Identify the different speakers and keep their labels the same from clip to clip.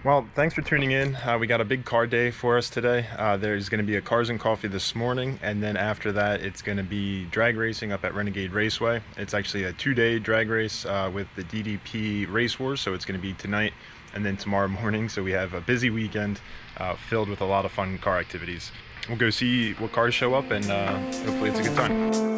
Speaker 1: Well, thanks for tuning in. We got a big car day for us today. There's going to be a Cars and Coffee this morning, and then after that it's going to be drag racing up at Renegade Raceway. It's actually a 2-day drag race with the DTP Racewars, so it's going to be tonight and then tomorrow morning. So we have a busy weekend filled with a lot of fun car activities. We'll go see what cars show up, and hopefully it's a good time.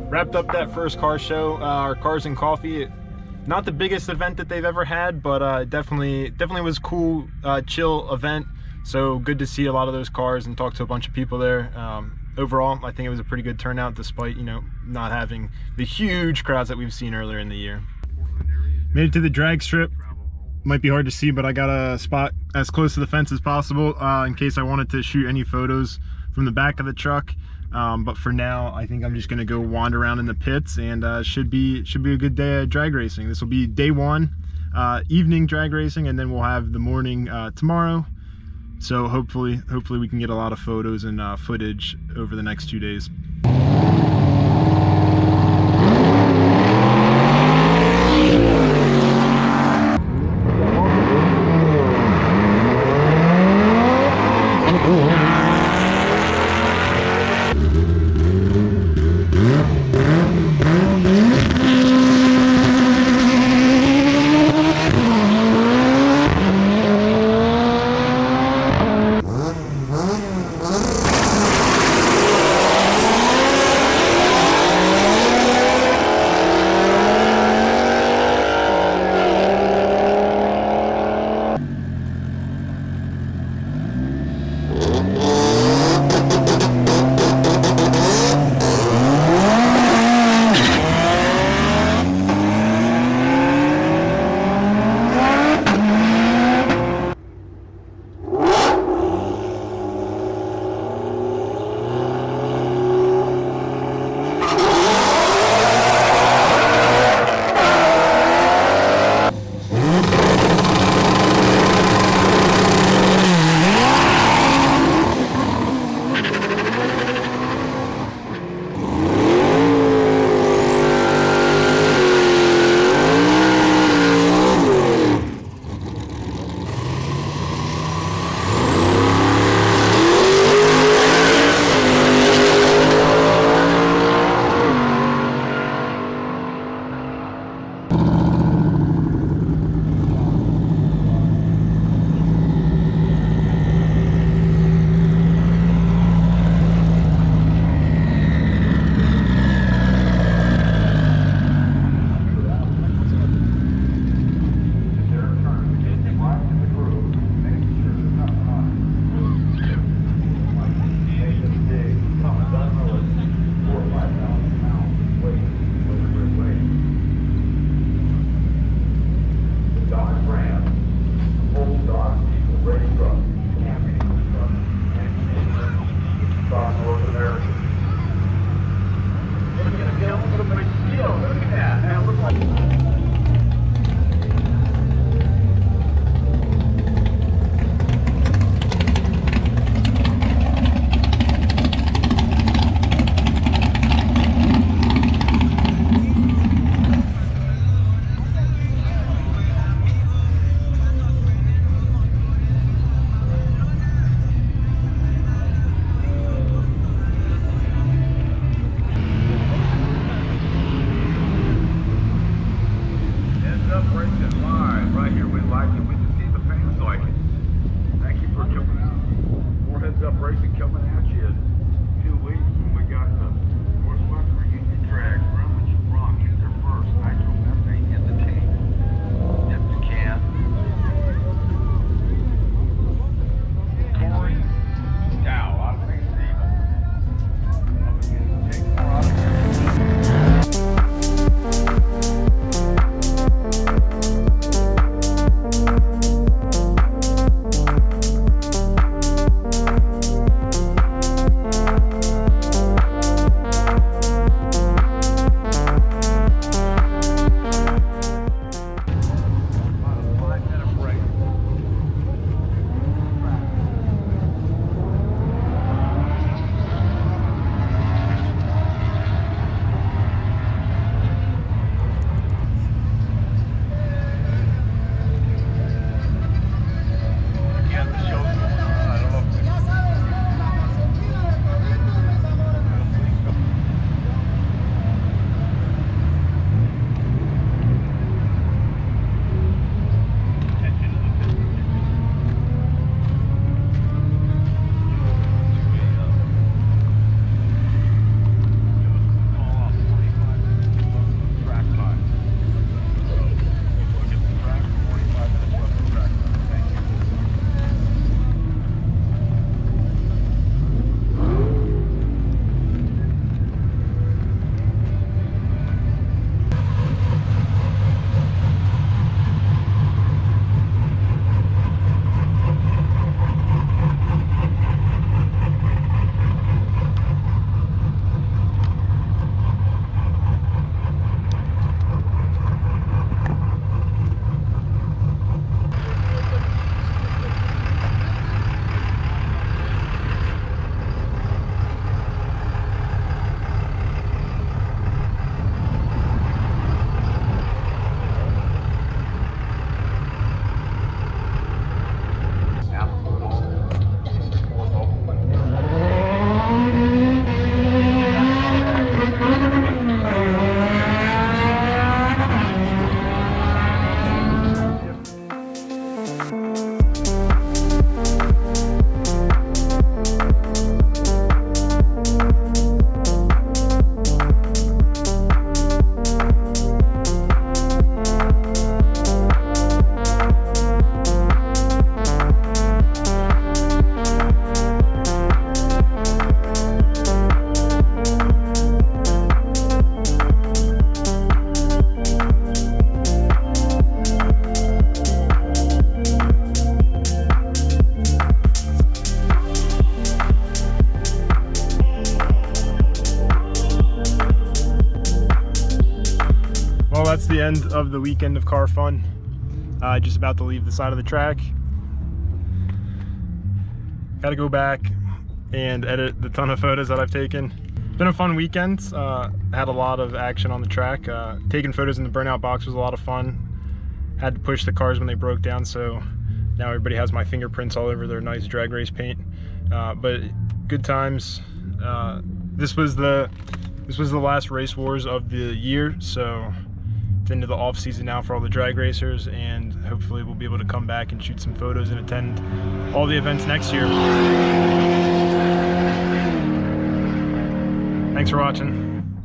Speaker 1: Wrapped up that first car show, our Cars and Coffee. Not the biggest event that they've ever had, but definitely was cool, chill event. So good to see a lot of those cars and talk to a bunch of people there. Overall, I think it was a pretty good turnout, despite not having the huge crowds that we've seen earlier in the year. Made it to the drag strip. Might be hard to see, but I got a spot as close to the fence as possible in case I wanted to shoot any photos from the back of the truck. But for now, I think I'm just gonna go wander around in the pits, and should be a good day of drag racing. This will be day one, evening drag racing, and then we'll have the morning tomorrow. So hopefully we can get a lot of photos and footage over the next 2 days.
Speaker 2: up racing coming at you in 2 weeks. We got the Northwest Virginia drag. Ron gets their first nitromethane in the tank. Dip the can. Corey Dow out of St. Stephen. Up against Jake Moore out of
Speaker 1: That's the end of the weekend of car fun. Just about to leave the side of the track. Got to go back and edit the ton of photos that I've taken. Been a fun weekend. Had a lot of action on the track. Taking photos in the burnout box was a lot of fun. Had to push the cars when they broke down, so now everybody has my fingerprints all over their nice drag race paint. But good times. This was the last Race Wars of the year, so it's into the off season now for all the drag racers, and hopefully we'll be able to come back and shoot some photos and attend all the events next year. Thanks for watching.